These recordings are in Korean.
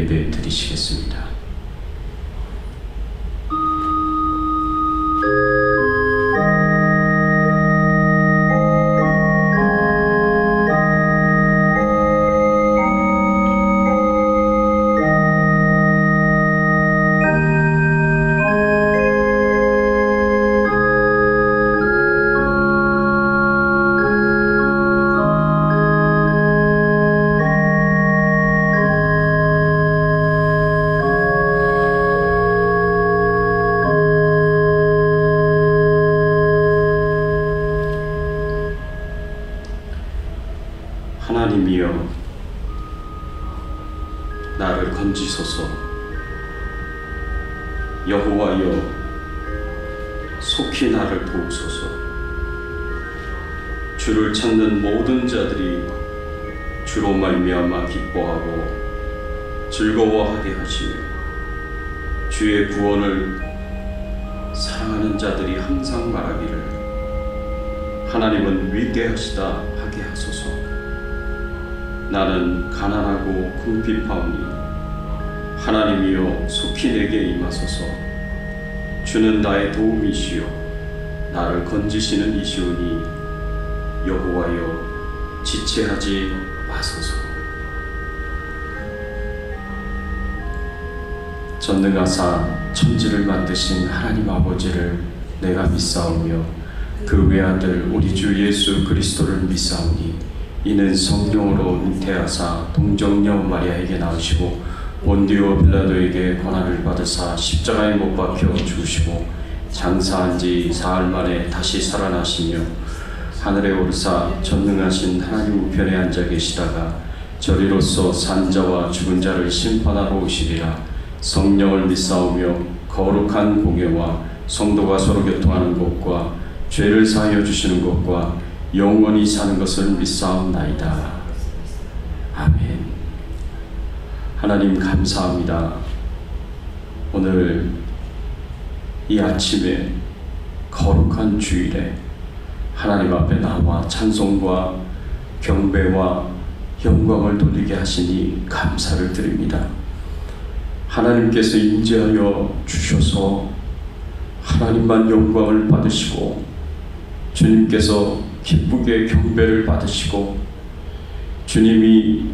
예배 드리시겠습니다. 하나님이여, 나를 건지소서. 여호와여, 속히 나를 도우소서. 주를 찾는 모든 자들이 주로 말미암아 기뻐하고 즐거워하게 하시며, 주의 구원을 사랑하는 자들이 항상 말하기를 하나님은 위대하시다 하게 하소서. 나는 가난하고 궁핍하오니 하나님이여 속히 내게 임하소서. 주는 나의 도움이시요 나를 건지시는 이시오니 여호와여 지체하지 마소서. 전능하사 천지를 만드신 하나님 아버지를 내가 믿사오며 그 외아들 우리 주 예수 그리스도를 믿사오니 이는 성령으로 잉태하사 동정녀 마리아에게 낳으시고 본디오 빌라도에게 고난을 받으사 십자가에 못 박혀 죽으시고 장사한 지 사흘 만에 다시 살아나시며 하늘에 오르사 전능하신 하나님 우편에 앉아 계시다가 저리로서 산자와 죽은 자를 심판하러 오시리라. 성령을 믿사오며 거룩한 공예와 성도가 서로 교통하는 것과 죄를 사하여 주시는 것과 영원히 사는 것을 믿사옵나이다. 아멘. 하나님 감사합니다. 오늘 이 아침에 거룩한 주일에 하나님 앞에 나와 찬송과 경배와 영광을 돌리게 하시니 감사를 드립니다. 하나님께서 임재하여 주셔서 하나님만 영광을 받으시고 주님께서 기쁘게 경배를 받으시고 주님이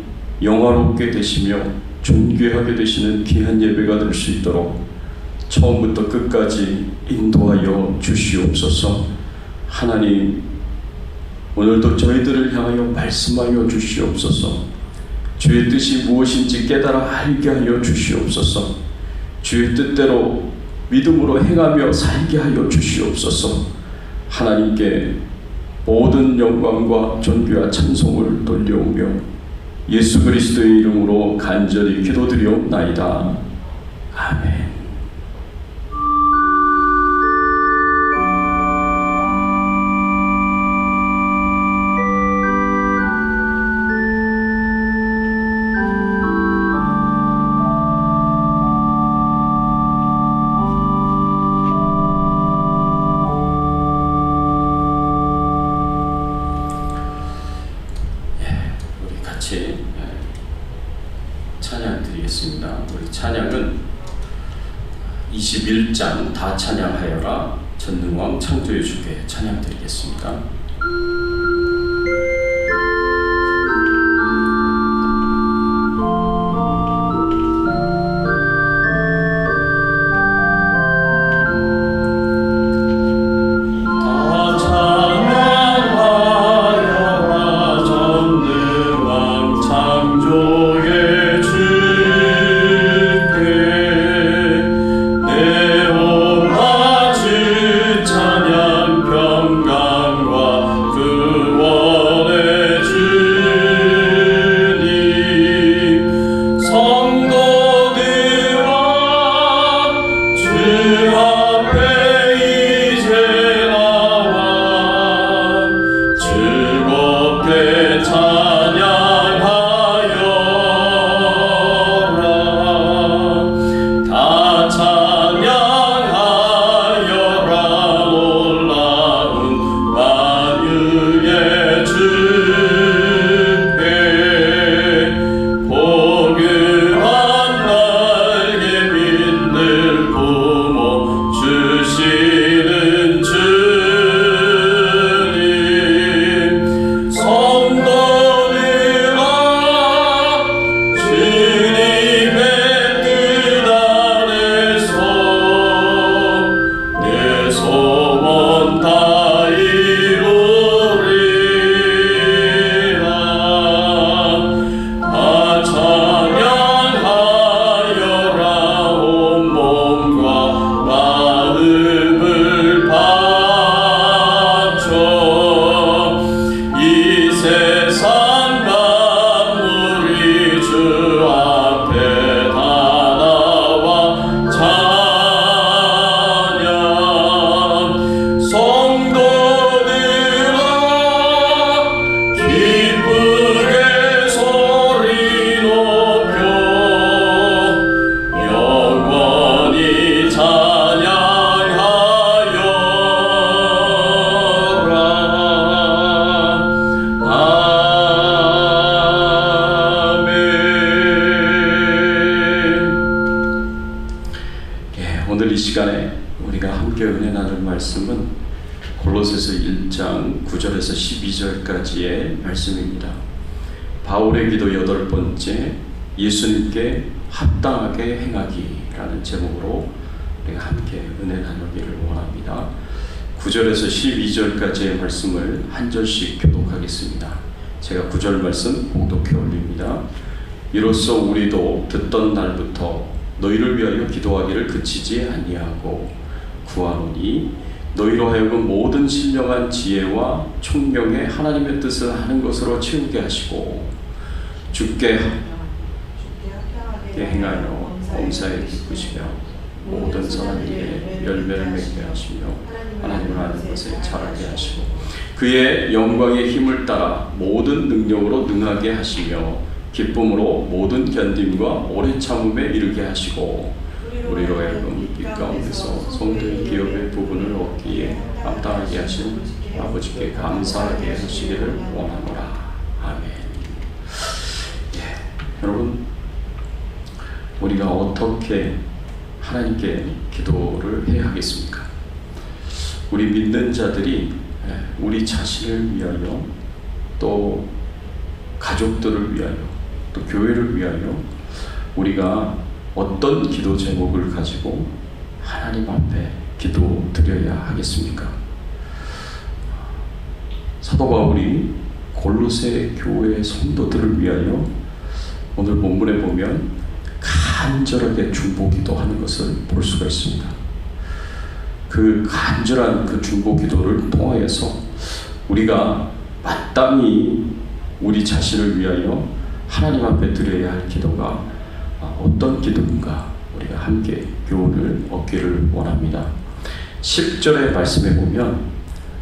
영화롭게 되시며 존귀하게 되시는 귀한 예배가 될 수 있도록 처음부터 끝까지 인도하여 주시옵소서. 하나님, 오늘도 저희들을 향하여 말씀하여 주시옵소서. 주의 뜻이 무엇인지 깨달아 알게 하여 주시옵소서. 주의 뜻대로 믿음으로 행하며 살게 하여 주시옵소서. 하나님께 모든 영광과 존귀와 찬송을 돌려오며 예수 그리스도의 이름으로 간절히 기도드리옵나이다. 아멘. 찬양 드리겠습니다. 우리 찬양은 21장 다 찬양하여라 전능왕 창조의 주께 찬양 드리겠습니다. 말씀은 골로새서 1장 9절에서 12절까지의 말씀입니다. 바울의 기도 8번째, 예수님께 합당하게 행하기라는 제목으로 우리가 함께 은혜 나누기를 원합니다. 9절에서 12절까지의 말씀을 한 절씩 교독하겠습니다. 제가 9절 말씀 봉독해 올립니다. 이로써 우리도 듣던 날부터 너희를 위하여 기도하기를 그치지 아니하고 구하노니 너희로 하여금 모든 신령한 지혜와 총명의 하나님의 뜻을 하는 것으로 채우게 하시고 주께 행하여 범사에 기쁘시며 모든 선한 일에 열매를 맺게 하시며 하나님을 아는 것에 자라게 하시고 그의 영광의 힘을 따라 모든 능력으로 능하게 하시며 기쁨으로 모든 견딤과 오래 참음에 이르게 하시고 우리로 하여금 이 가운데서 성도의 기업의 부분을 얻기에 합당하게 하신 아버지께 감사하게 하시기를 원하노라. 아멘. 여러분, 우리가 어떻게 하나님께 기도를 해야 하겠습니까? 우리 믿는 자들이 우리 자신을 위하여, 또 가족들을 위하여, 또 교회를 위하여 우리가 어떤 기도 제목을 가지고 하나님 앞에 기도 드려야 하겠습니까? 사도 바울이 골로새 교회 성도들을 위하여 오늘 본문에 보면 간절하게 중보기도 하는 것을 볼 수가 있습니다. 그 간절한 그 중보기도를 통하여서 우리가 마땅히 우리 자신을 위하여 하나님 앞에 드려야 할 기도가 어떤 기도인가 우리가 함께 교훈을 얻기를 원합니다. 10절의 말씀에 보면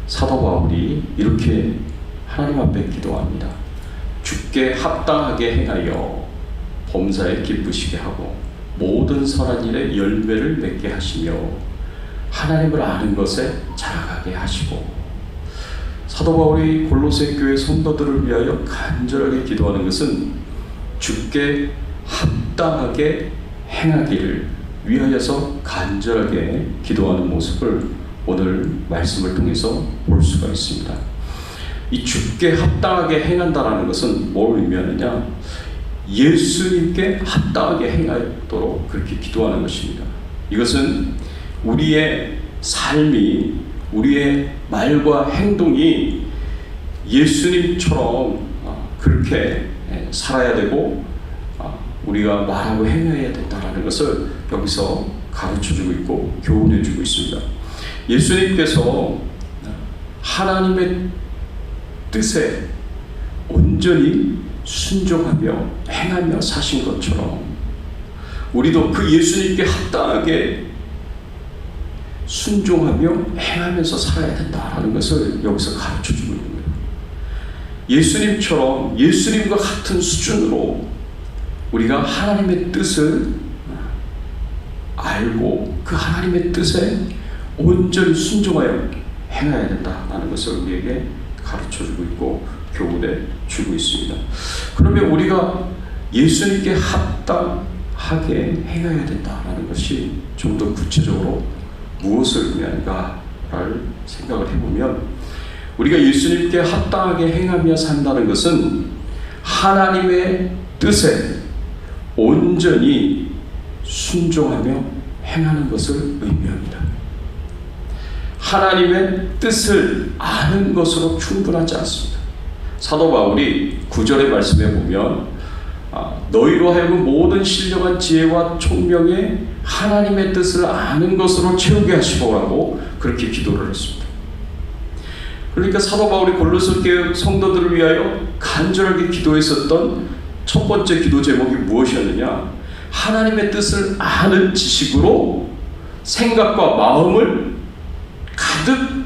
사도 바울이 이렇게 하나님 앞에 기도합니다. 주께 합당하게 행하여 범사에 기쁘시게 하고 모든 선한 일에 열매를 맺게 하시며 하나님을 아는 것에 자라가게 하시고. 사도 바울이 골로새 교회 성도들을 위하여 간절하게 기도하는 것은 주께 합당하게 행하기를 위하여서 간절하게 기도하는 모습을 오늘 말씀을 통해서 볼 수가 있습니다. 이 주께 합당하게 행한다라는 것은 뭘 의미하느냐? 예수님께 합당하게 행하도록 그렇게 기도하는 것입니다. 이것은 우리의 삶이, 우리의 말과 행동이 예수님처럼 그렇게 살아야 되고 우리가 말하고 행해야 된다는 것을 여기서 가르쳐주고 있고 교훈해주고 있습니다. 예수님께서 하나님의 뜻에 온전히 순종하며 행하며 사신 것처럼 우리도 그 예수님께 합당하게 순종하며 행하면서 살아야 된다는 것을 여기서 가르쳐주고 있는 거예요. 예수님처럼 예수님과 같은 수준으로 우리가 하나님의 뜻을 알고 그 하나님의 뜻에 온전히 순종하여 행해야 된다는 것을 우리에게 가르쳐주고 있고 교훈해 주고 있습니다. 그러면 우리가 예수님께 합당하게 행해야 된다는 것이 좀 더 구체적으로 무엇을 의미하는가를 생각을 해보면 우리가 예수님께 합당하게 행하며 산다는 것은 하나님의 뜻에 온전히 순종하며 행하는 것을 의미합니다. 하나님의 뜻을 아는 것으로 충분하지 않습니다. 사도 바울이 9절의 말씀에 보면 너희로 하여금 모든 신령한 지혜와 총명의 하나님의 뜻을 아는 것으로 채우게 하시고라고 그렇게 기도를 했습니다. 그러니까 사도 바울이 골로새 교회 성도들을 위하여 간절하게 기도했었던 첫 번째 기도 제목이 무엇이었느냐? 하나님의 뜻을 아는 지식으로 생각과 마음을 가득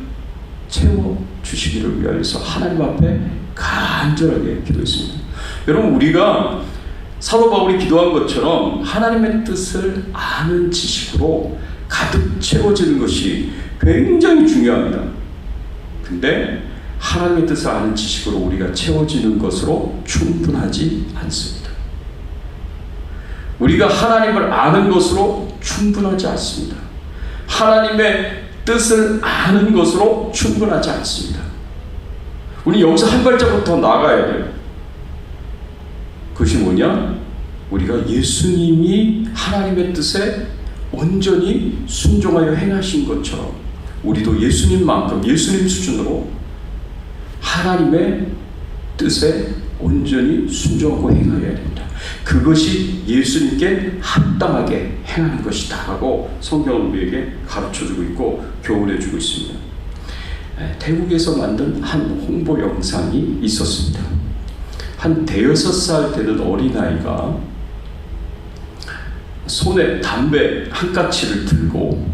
채워주시기를 위하여서 하나님 앞에 간절하게 기도했습니다. 여러분, 우리가 사도 바울이 기도한 것처럼 하나님의 뜻을 아는 지식으로 가득 채워지는 것이 굉장히 중요합니다. 근데 하나님의 뜻을 아는 지식으로 우리가 채워지는 것으로 충분하지 않습니다. 우리가 하나님을 아는 것으로 충분하지 않습니다. 하나님의 뜻을 아는 것으로 충분하지 않습니다. 우리 여기서 한 발자국 더 나가야 돼요. 그것이 뭐냐? 우리가 예수님이 하나님의 뜻에 온전히 순종하여 행하신 것처럼 우리도 예수님만큼, 예수님 수준으로 하나님의 뜻에 온전히 순종하고 행하여야 된다. 그것이 예수님께 합당하게 행하는 것이다 하고 성경은 우리에게 가르쳐주고 있고 교훈해주고 있습니다. 태국에서 만든 한 홍보 영상이 있었습니다. 한 대여섯 살 되는 어린아이가 손에 담배 한 가치를 들고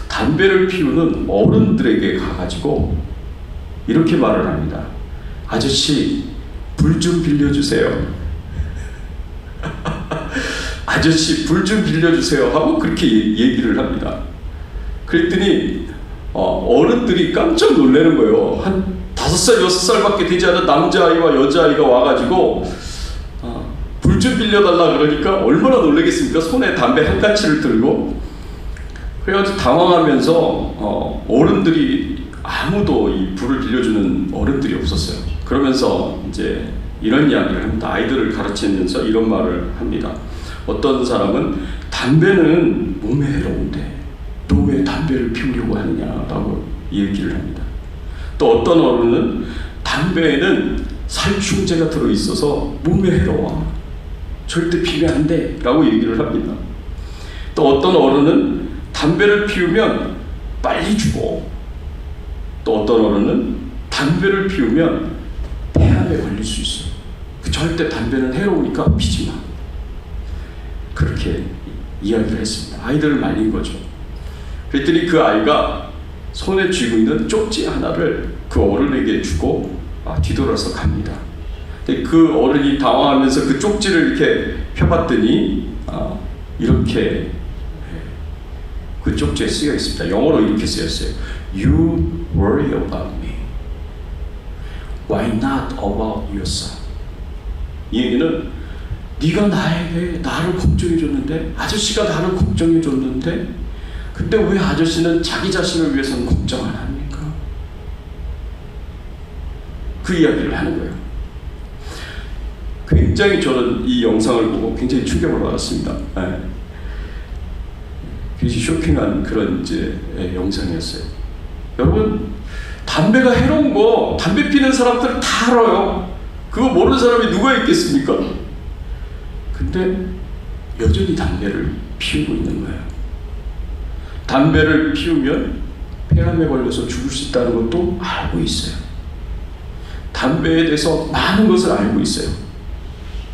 담배를 피우는 어른들에게 가가지고 이렇게 말을 합니다. 아저씨, 불 좀 빌려주세요. 아저씨, 불 좀 빌려주세요 하고 그렇게 얘기를 합니다. 그랬더니 어른들이 깜짝 놀라는 거예요. 한 5살, 6살밖에 되지 않은 남자아이와 여자아이가 와가지고 불 좀 빌려달라 그러니까 얼마나 놀라겠습니까? 손에 담배 한 가치를 들고. 그래가지고 당황하면서 어른들이 아무도 이 불을 빌려주는 어른들이 없었어요. 그러면서 이제 이런 이야기를 합니다. 아이들을 가르치면서 이런 말을 합니다. 어떤 사람은 담배는 몸에 해로운데 너 왜 담배를 피우려고 하느냐라고 얘기를 합니다. 또 어떤 어른은 담배에는 살충제가 들어있어서 몸에 해로워. 절대 피우면 안 돼 라고 얘기를 합니다. 또 어떤 어른은 담배를 피우면 빨리 죽어. 또 어떤 어른은 담배를 피우면 폐암에 걸릴 수 있어. 절대 담배는 해로우니까 피지 마. 그렇게 이야기를 했습니다. 아이들을 말린 거죠. 그랬더니 그 아이가 손에 쥐고 있는 쪽지 하나를 그 어른에게 주고 뒤돌아서 갑니다. 그 어른이 당황하면서 그 쪽지를 이렇게 펴봤더니 이렇게 그 쪽지에 쓰여 있습니다. 영어로 이렇게 쓰였어요. You worry about me. Why not about yourself? 이 얘기는 네가 나를 걱정해줬는데, 아저씨가 나를 걱정해줬는데, 근데 왜 아저씨는 자기 자신을 위해서는 걱정 안 합니까? 그 이야기를 하는 거예요. 굉장히 저는 이 영상을 보고 굉장히 충격을 받았습니다. 굉장히 쇼킹한 그런 이제 영상이었어요. 여러분, 담배가 해로운 거 담배 피는 사람들 다 알아요. 그거 모르는 사람이 누가 있겠습니까? 근데 여전히 담배를 피우고 있는 거예요. 담배를 피우면 폐암에 걸려서 죽을 수 있다는 것도 알고 있어요. 담배에 대해서 많은 것을 알고 있어요.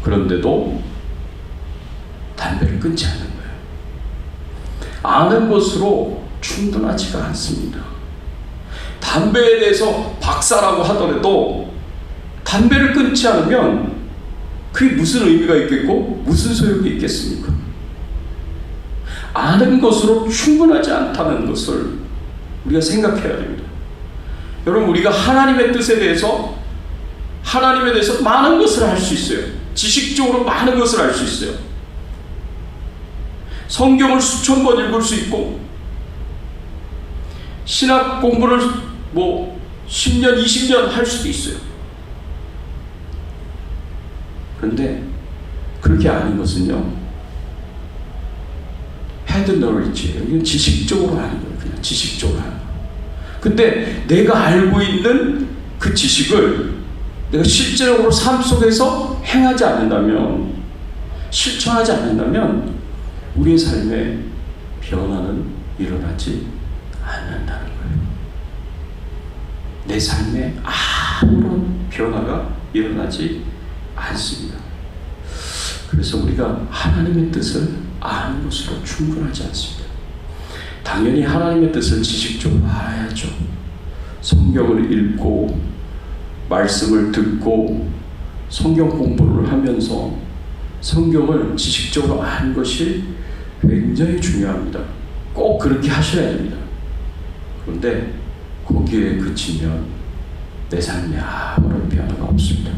그런데도 담배를 끊지 않는 거예요. 아는 것으로 충분하지가 않습니다. 담배에 대해서 박사라고 하더라도 담배를 끊지 않으면 그게 무슨 의미가 있겠고 무슨 소용이 있겠습니까? 아는 것으로 충분하지 않다는 것을 우리가 생각해야 됩니다. 여러분, 우리가 하나님의 뜻에 대해서 많은 것을 알 수 있어요. 지식적으로 많은 것을 알 수 있어요. 성경을 수천 번 읽을 수 있고 신학 공부를 10년, 20년 할 수도 있어요. 그런데 그렇게 아는 것은요, head knowledge예요. 이건 지식적으로 아는 거예요. 그냥 지식적으로 아는 거예요. 근데 내가 알고 있는 그 지식을 내가 실제적으로 삶 속에서 행하지 않는다면, 실천하지 않는다면 우리의 삶에 변화는 일어나지 않는다는 거예요. 내 삶에 아무런 변화가 일어나지 않습니다. 그래서 우리가 하나님의 뜻을 아는 것으로 충분하지 않습니다. 당연히 하나님의 뜻을 지식적으로 알아야죠. 성경을 읽고 말씀을 듣고 성경 공부를 하면서 성경을 지식적으로 아는 것이 굉장히 중요합니다. 꼭 그렇게 하셔야 됩니다. 그런데 거기에 그치면 내 삶에 아무런 변화가 없습니다.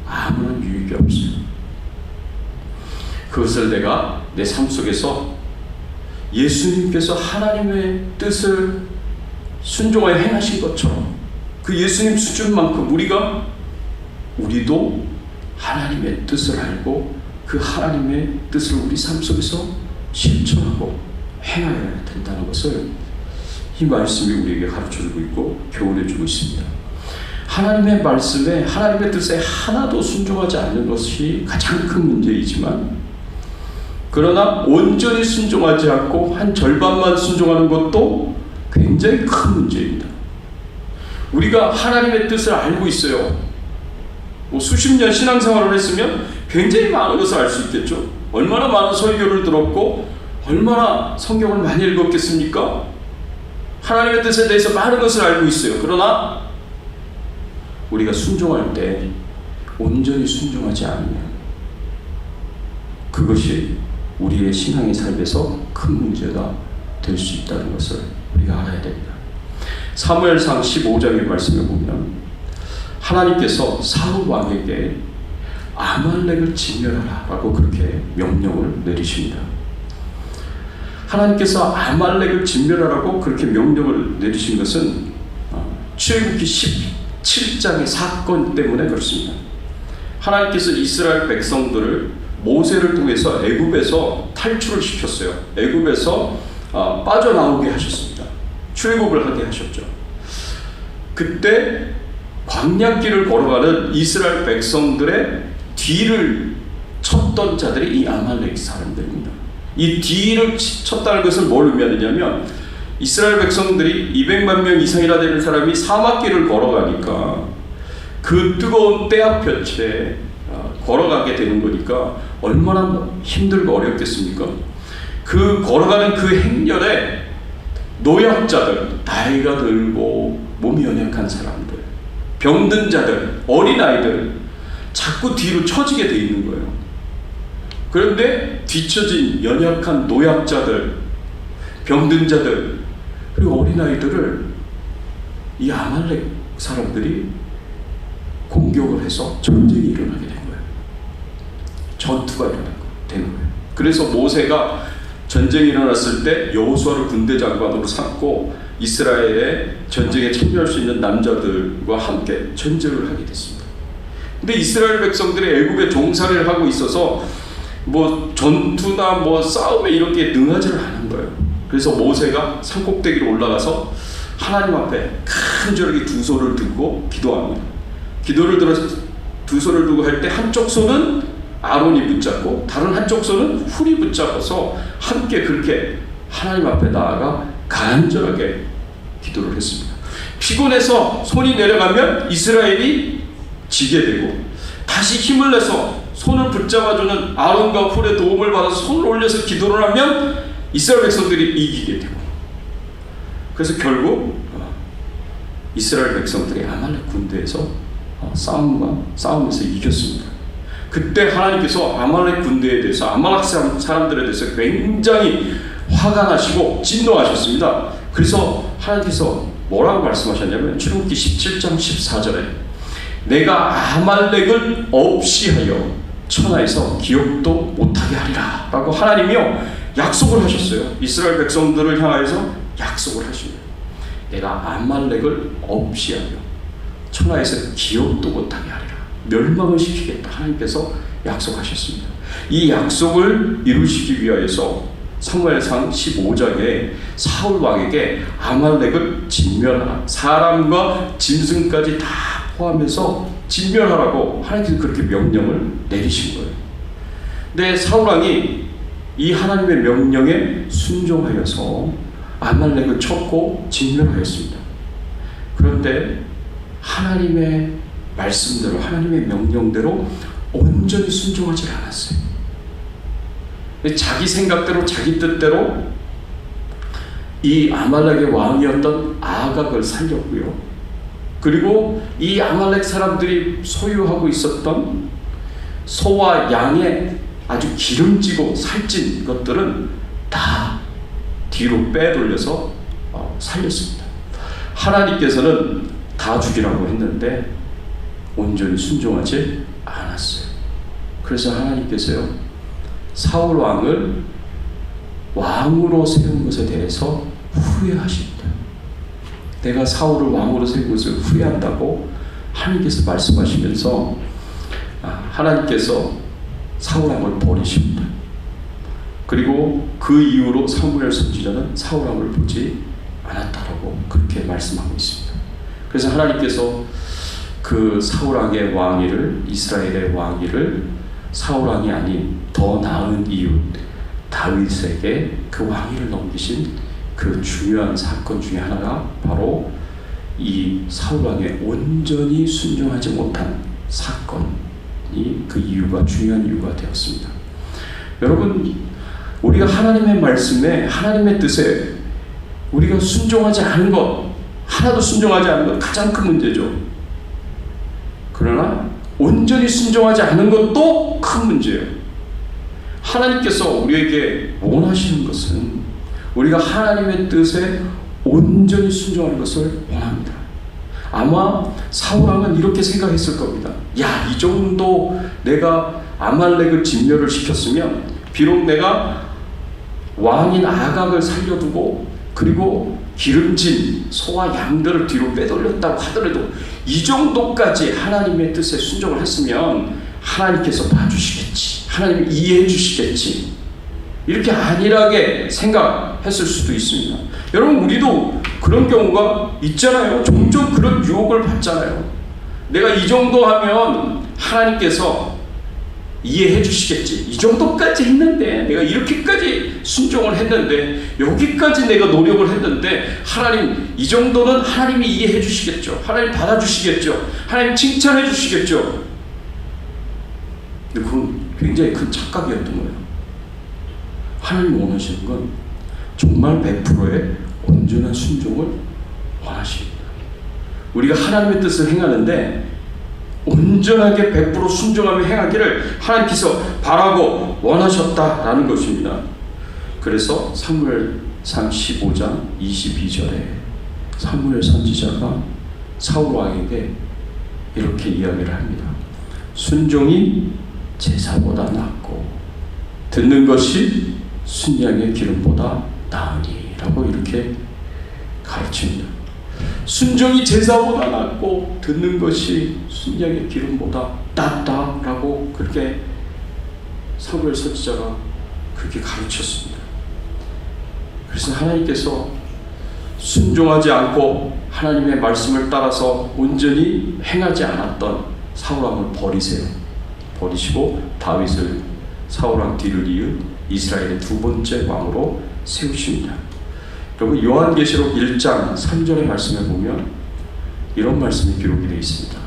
아무런 유익이 없어요. 그것을 내가 내 삶 속에서 예수님께서 하나님의 뜻을 순종하여 행하신 것처럼 그 예수님 수준만큼 우리도 하나님의 뜻을 알고 그 하나님의 뜻을 우리 삶 속에서 실천하고 행하여야 된다는 것을 이 말씀이 우리에게 가르쳐주고 있고 교훈해주고 있습니다. 하나님의 말씀에 하나님의 뜻에 하나도 순종하지 않는 것이 가장 큰 문제이지만, 그러나 온전히 순종하지 않고 한 절반만 순종하는 것도 굉장히 큰 문제입니다. 우리가 하나님의 뜻을 알고 있어요. 수십 년 신앙생활을 했으면 굉장히 많은 것을 알 수 있겠죠. 얼마나 많은 설교를 들었고 얼마나 성경을 많이 읽었겠습니까? 하나님의 뜻에 대해서 많은 것을 알고 있어요. 그러나 우리가 순종할 때 온전히 순종하지 않으면 그것이 우리의 신앙의 삶에서 큰 문제가 될 수 있다는 것을 우리가 알아야 됩니다. 사무엘상 15장의 말씀을 보면 하나님께서 사울 왕에게 아말렉을 진멸하라 라고 그렇게 명령을 내리십니다. 하나님께서 아말렉을 진멸하라고 그렇게 명령을 내리신 것은 출애굽기 17장의 사건 때문에 그렇습니다. 하나님께서 이스라엘 백성들을 모세를 통해서 애굽에서 탈출을 시켰어요. 애굽에서 빠져나오게 하셨습니다. 출애굽을 하게 하셨죠. 그때 광야길을 걸어가는 이스라엘 백성들의 뒤를 쳤던 자들이 이 아말렉 사람들입니다. 이 뒤를 쳤다는 것을 뭘 의미하느냐면, 이스라엘 백성들이 200만 명 이상이나 되는 사람이 사막길을 걸어가니까 그 뜨거운 때압볕에 걸어가게 되는 거니까 얼마나 힘들고 어렵겠습니까? 그 걸어가는 그 행렬에 노약자들, 나이가 들고 몸이 연약한 사람들, 병든 자들, 어린아이들 자꾸 뒤로 처지게 돼 있는 거예요. 그런데 뒤처진 연약한 노약자들, 병든 자들, 그리고 어린아이들을 이 아말렉 사람들이 공격을 해서 전쟁이 일어나게 된 거예요. 전투가 되는 거예요. 그래서 모세가 전쟁이 일어났을 때 여호수아를 군대 장관으로 삼고 이스라엘의 전쟁에 참여할 수 있는 남자들과 함께 전쟁을 하게 됐습니다. 근데 이스라엘 백성들이 애굽에 종살이를 하고 있어서 전투나 싸움에 이렇게 능하지를 않은 거예요. 그래서 모세가 산꼭대기로 올라가서 하나님 앞에 간절하게 두 손을 들고 기도합니다. 기도를 들어서 두 손을 두고 할 때 한쪽 손은 아론이 붙잡고 다른 한쪽 손은 훌이 붙잡아서 함께 그렇게 하나님 앞에 나아가 간절하게 기도를 했습니다. 피곤해서 손이 내려가면 이스라엘이 지게 되고, 다시 힘을 내서 손을 붙잡아주는 아론과 훌의 도움을 받아서 손을 올려서 기도를 하면 이스라엘 백성들이 이기게 되고, 그래서 결국 이스라엘 백성들이 아말렉 군대에서 싸움에서 이겼습니다. 그때 하나님께서 아말렉 군대에 대해서, 아말렉 사람들에 대해서 굉장히 화가 나시고 진노하셨습니다. 그래서 하나님께서 뭐라고 말씀하셨냐면 출애굽기 17장 14절에 내가 아말렉을 없이 하여 천하에서 기억도 못하게 하리라 라고 하나님이요 약속을 하셨어요. 이스라엘 백성들을 향하여서 약속을 하십니다. 내가 아말렉을 없이 하여 천하에서 기억도 못하게 하리라, 멸망을 시키겠다 하나님께서 약속하셨습니다. 이 약속을 이루시기 위하여서 사무엘상 15장에 사울 왕에게 아말렉을 진멸하라, 사람과 짐승까지 다 포함해서 진멸하라고 하나님께서 그렇게 명령을 내리신 거예요. 근데 사울 왕이 이 하나님의 명령에 순종하여서 아말렉을 쳤고 진멸하였습니다. 그런데 하나님의 말씀대로, 하나님의 명령대로 온전히 순종하지 않았어요. 자기 생각대로, 자기 뜻대로 이 아말렉의 왕이었던 아각을 살렸고요. 그리고 이 아말렉 사람들이 소유하고 있었던 소와 양의 아주 기름지고 살찐 것들은 다 뒤로 빼돌려서 살렸습니다. 하나님께서는 다 죽이라고 했는데 온전히 순종하지 않았어요. 그래서 하나님께서요 사울 왕을 왕으로 세운 것에 대해서 후회하십니다. 내가 사울을 왕으로 세운 것을 후회한다고 하나님께서 말씀하시면서 하나님께서 사울 왕을 버리십니다. 그리고 그 이후로 사무엘 선지자는 사울 왕을 보지 않았다라고 그렇게 말씀하고 있습니다. 그래서 하나님께서 그 사울 왕의 왕위를, 이스라엘의 왕위를 사울 왕이 아닌 더 나은 이웃 다윗에게 그 왕위를 넘기신 그 중요한 사건 중에 하나가 바로 이 사울 왕의 온전히 순종하지 못한 사건이 그 이유가, 중요한 이유가 되었습니다. 여러분, 우리가 하나님의 말씀에, 하나님의 뜻에 우리가 순종하지 않은 것, 하나도 순종하지 않은 것, 가장 큰 문제죠. 그러나 온전히 순종하지 않은 것도 큰 문제예요. 하나님께서 우리에게 원하시는 것은 우리가 하나님의 뜻에 온전히 순종하는 것을 원합니다. 아마 사울 왕은 이렇게 생각했을 겁니다. 야, 이 정도 내가 아말렉을 진멸을 시켰으면 비록 내가 왕인 아각을 살려두고 그리고 기름진 소와 양들을 뒤로 빼돌렸다고 하더라도 이 정도까지 하나님의 뜻에 순종을 했으면 하나님께서 봐주시겠지, 하나님이 이해해 주시겠지, 이렇게 안일하게 생각했을 수도 있습니다. 여러분, 우리도 그런 경우가 있잖아요. 종종 그런 유혹을 받잖아요. 내가 이 정도 하면 하나님께서 이해해 주시겠지, 이 정도까지 했는데, 내가 이렇게까지 순종을 했는데, 여기까지 내가 노력을 했는데 하나님 이 정도는 하나님이 이해해 주시겠죠, 하나님 받아주시겠죠, 하나님 칭찬해 주시겠죠. 근데 그건 굉장히 큰 착각이었던 거예요. 하나님 원하시는 건 정말 100%의 온전한 순종을 원하십니다. 우리가 하나님의 뜻을 행하는데 온전하게 100% 순종하며 행하기를 하나님께서 바라고 원하셨다라는 것입니다. 그래서 사무엘상 15장 22절에 사무엘 선지자가 사울 왕에게 이렇게 이야기를 합니다. 순종이 제사보다 낫고 듣는 것이 순양의 기름보다 나으니 라고 이렇게 가르칩니다. 순종이 제사보다 낫고 듣는 것이 순양의 기름보다 낫다라고 그렇게 사무엘 선지자가 그렇게 가르쳤습니다. 그래서 하나님께서 순종하지 않고 하나님의 말씀을 따라서 온전히 행하지 않았던 사울 왕을 버리시고 다윗을 사울 왕 뒤를 이은 이스라엘의 두 번째 왕으로 세우십니다. 여러분, 요한계시록 1장 3절의 말씀에 보면 이런 말씀이 기록이 되어 있습니다.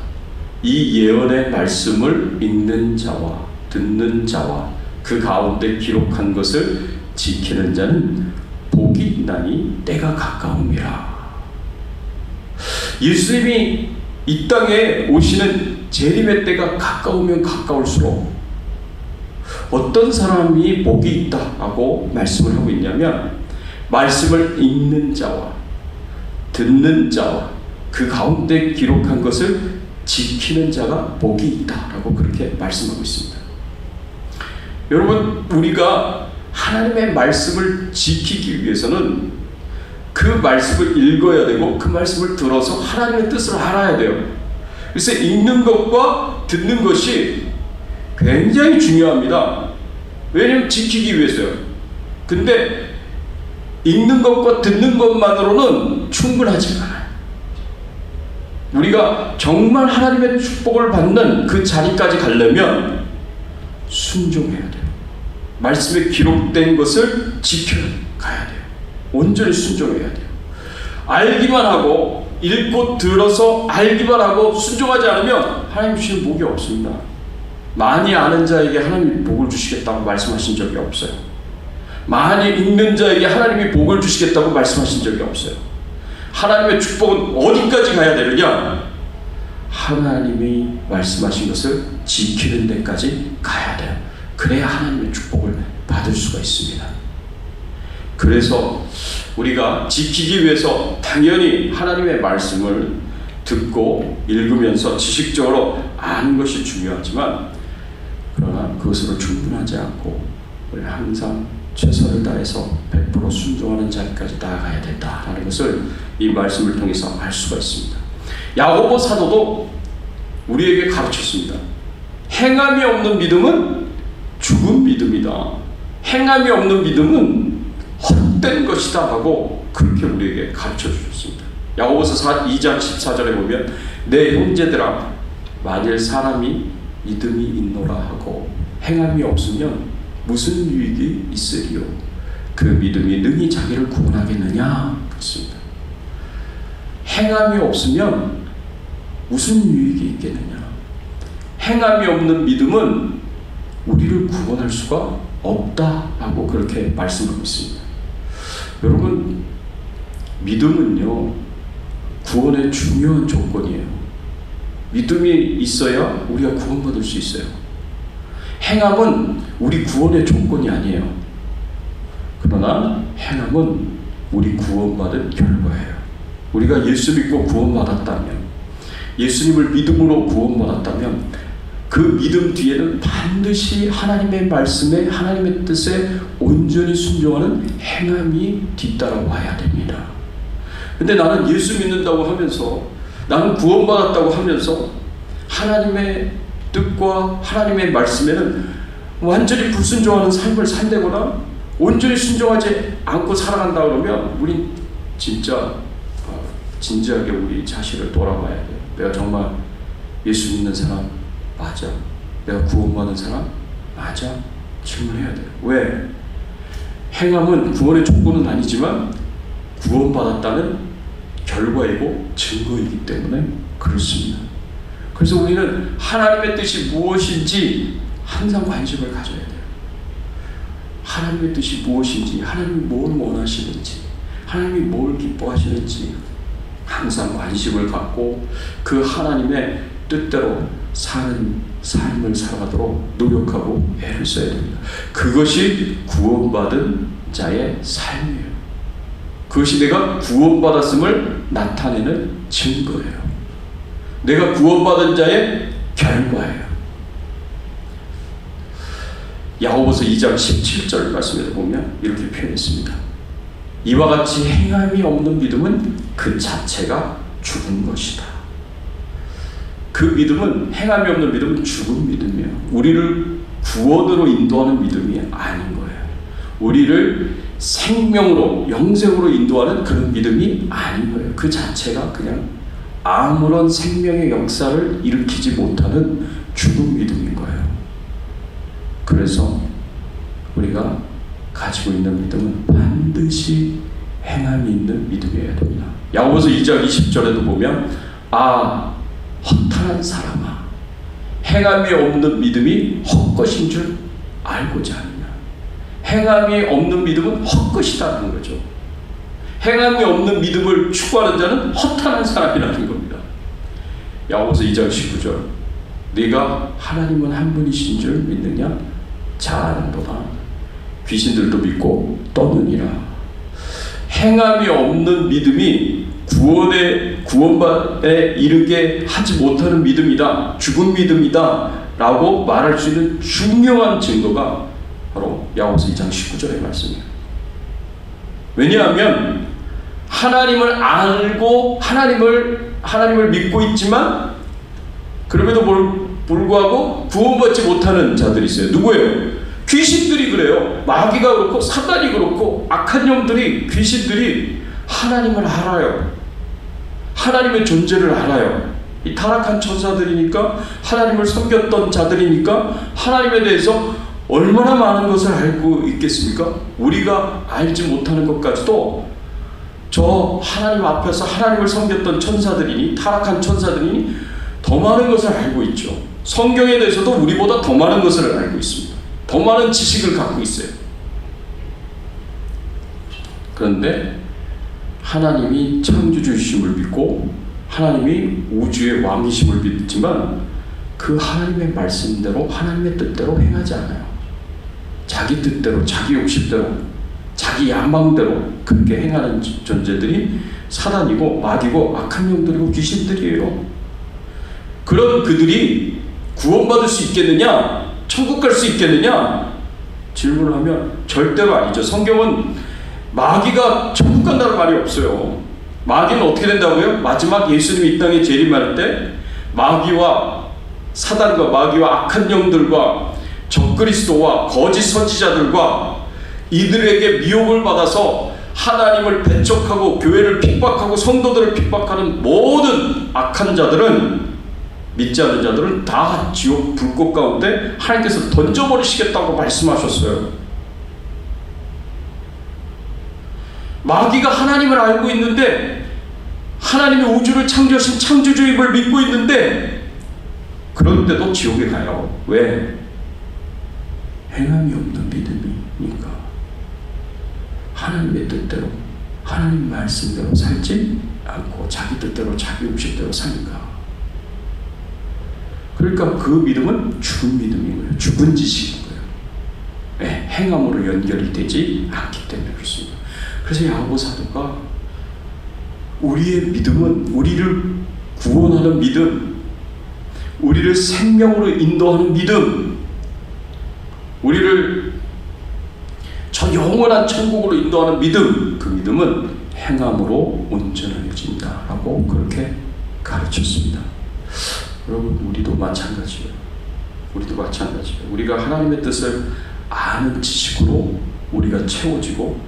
이 예언의 말씀을 읽는 자와 듣는 자와 그 가운데 기록한 것을 지키는 자는 복이 있나니 때가 가까움이라. 예수님이 이 땅에 오시는 재림의 때가 가까우면 가까울수록 어떤 사람이 복이 있다라고 말씀을 하고 있냐면, 말씀을 읽는 자와 듣는 자와 그 가운데 기록한 것을 지키는 자가 복이 있다라고 그렇게 말씀하고 있습니다. 여러분, 우리가 하나님의 말씀을 지키기 위해서는 그 말씀을 읽어야 되고 그 말씀을 들어서 하나님의 뜻을 알아야 돼요. 그래서 읽는 것과 듣는 것이 굉장히 중요합니다. 왜냐하면 지키기 위해서요. 근데 읽는 것과 듣는 것만으로는 충분하지 않아요. 우리가 정말 하나님의 축복을 받는 그 자리까지 가려면 순종해야 돼요. 말씀에 기록된 것을 지켜가야 돼요. 온전히 순종해야 돼요. 알기만 하고, 읽고 들어서 알기만 하고 순종하지 않으면 하나님 주시는 복이 없습니다. 많이 아는 자에게 하나님이 복을 주시겠다고 말씀하신 적이 없어요. 많이 읽는 자에게 하나님이 복을 주시겠다고 말씀하신 적이 없어요. 하나님의 축복은 어디까지 가야 되느냐? 하나님이 말씀하신 것을 지키는 데까지 가야 돼요. 그래야 하나님의 축복을 받을 수가 있습니다. 그래서 우리가 지키기 위해서 당연히 하나님의 말씀을 듣고 읽으면서 지식적으로 아는 것이 중요하지만, 그러나 그것으로 충분하지 않고 우리 항상 최선을 다해서 100% 순종하는 자리까지 나아가야 된다라는 것을 이 말씀을 통해서 알 수가 있습니다. 야고보 사도도 우리에게 가르쳤습니다. 행함이 없는 믿음은 죽은 믿음이다. 행함이 없는 믿음은 헛된 것이다 하고 그렇게 우리에게 가르쳐 주셨습니다. 야고보서 2장 14절에 보면 내 형제들아 만일 사람이 믿음이 있노라 하고 행함이 없으면 무슨 유익이 있으리요? 그 믿음이 능히 자기를 구원하겠느냐? 그렇습니다. 행함이 없으면 무슨 유익이 있겠느냐? 행함이 없는 믿음은 우리를 구원할 수가 없다라고 그렇게 말씀하고 있습니다. 여러분, 믿음은요 구원의 중요한 조건이에요. 믿음이 있어야 우리가 구원받을 수 있어요. 행함은 우리 구원의 조건이 아니에요. 그러나 행함은 우리 구원받은 결과예요. 우리가 예수 믿고 구원받았다면, 예수님을 믿음으로 구원받았다면 그 믿음 뒤에는 반드시 하나님의 말씀에, 하나님의 뜻에 온전히 순종하는 행함이 뒤따라와야 됩니다. 근데 나는 예수 믿는다고 하면서, 나는 구원받았다고 하면서 하나님의 뜻과 하나님의 말씀에는 완전히 불순종하는 삶을 산다거나 온전히 순종하지 않고 살아간다 그러면 우린 진지하게 우리 자신을 돌아봐야 돼요. 내가 정말 예수 믿는 사람 맞아? 내가 구원받은 사람 맞아? 질문해야 돼요. 왜? 행함은 구원의 조건은 아니지만 구원받았다는 결과이고 증거이기 때문에 그렇습니다. 그래서 우리는 하나님의 뜻이 무엇인지 항상 관심을 가져야 돼요. 하나님의 뜻이 무엇인지, 하나님이 뭘 원하시는지, 하나님이 뭘 기뻐하시는지 항상 관심을 갖고 그 하나님의 뜻대로 사는 삶을 살아가도록 노력하고 애를 써야 됩니다. 그것이 구원받은 자의 삶이에요. 그것이 내가 구원받았음을 나타내는 증거예요. 내가 구원받은 자의 결과예요. 야고보서 2장 17절 말씀에도 보면 이렇게 표현했습니다. 이와 같이 행함이 없는 믿음은 그 자체가 죽은 것이다. 그 믿음은, 행함이 없는 믿음은 죽은 믿음이에요. 우리를 구원으로 인도하는 믿음이 아닌 거예요. 우리를 생명으로, 영생으로 인도하는 그런 믿음이 아닌 거예요. 그 자체가 그냥 아무런 생명의 역사를 일으키지 못하는 죽은 믿음인 거예요. 그래서 우리가 가지고 있는 믿음은 반드시 행함이 있는 믿음이어야 됩니다. 야고보서 2장 20절에도 보면 허탄한 사람아, 행함이 없는 믿음이 헛것인 줄 알고자 하느냐. 행함이 없는 믿음은 헛것이라는 거죠. 행함이 없는 믿음을 추구하는 자는 허탄한 사람이라는 겁니다. 야고보서 2장 19절 네가 하나님은 한 분이신 줄 믿느냐? 자아는도다. 귀신들도 믿고 떠느니라. 행함이 없는 믿음이 구원에 이르게 하지 못하는 믿음이다, 죽은 믿음이다 라고 말할 수 있는 중요한 증거가 바로 야고보서 2장 19절의 말씀이에요. 왜냐하면 하나님을 알고 하나님을 믿고 있지만 그럼에도 불구하고 구원받지 못하는 자들이 있어요. 누구예요? 귀신들이 그래요. 마귀가 그렇고 사단이 그렇고 악한 영들이, 귀신들이 하나님을 알아요. 하나님의 존재를 알아요. 이 타락한 천사들이니까, 하나님을 섬겼던 자들이니까 하나님에 대해서 얼마나 많은 것을 알고 있겠습니까? 우리가 알지 못하는 것까지도 저 하나님 앞에서 하나님을 섬겼던 천사들이니, 타락한 천사들이니 더 많은 것을 알고 있죠. 성경에 대해서도 우리보다 더 많은 것을 알고 있습니다. 더 많은 지식을 갖고 있어요. 그런데 하나님이 창조주이심을 믿고 하나님이 우주의 왕이심을 믿지만 그 하나님의 말씀대로, 하나님의 뜻대로 행하지 않아요. 자기 뜻대로, 자기 욕심대로, 자기 야망대로 그렇게 행하는 존재들이 사단이고 마귀고 악한 영들이고 귀신들이에요. 그런 그들이 구원받을 수 있겠느냐? 천국 갈 수 있겠느냐? 질문을 하면 절대로 아니죠. 성경은 마귀가 천국 간다는 말이 없어요. 마귀는 어떻게 된다고요? 마지막 예수님이 이 땅에 재림할 때 마귀와 사단과 마귀와 악한 영들과 적그리스도와 거짓 선지자들과 이들에게 미혹을 받아서 하나님을 배척하고 교회를 핍박하고 성도들을 핍박하는 모든 악한 자들은, 믿지 않는 자들은 다 지옥 불꽃 가운데 하나님께서 던져버리시겠다고 말씀하셨어요. 마귀가 하나님을 알고 있는데, 하나님이 우주를 창조하신 창조주임을 믿고 있는데, 그런데도 지옥에 가요. 왜? 행함이 없는 믿음이니까. 하나님의 뜻대로, 하나님 말씀대로 살지 않고 자기 뜻대로, 자기 음식대로 사니까. 그러니까 그 믿음은 죽은 믿음인 거예요. 죽은 지식인 거예요. 네, 행함으로 연결이 되지 않기 때문에 그렇습니다. 그래서 야고보 사도가 우리의 믿음은, 우리를 구원하는 믿음, 우리를 생명으로 인도하는 믿음, 우리를 저 영원한 천국으로 인도하는 믿음, 그 믿음은 행함으로 온전해진다 라고 그렇게 가르쳤습니다. 여러분, 우리도 마찬가지예요. 우리가 하나님의 뜻을 아는 지식으로 우리가 채워지고,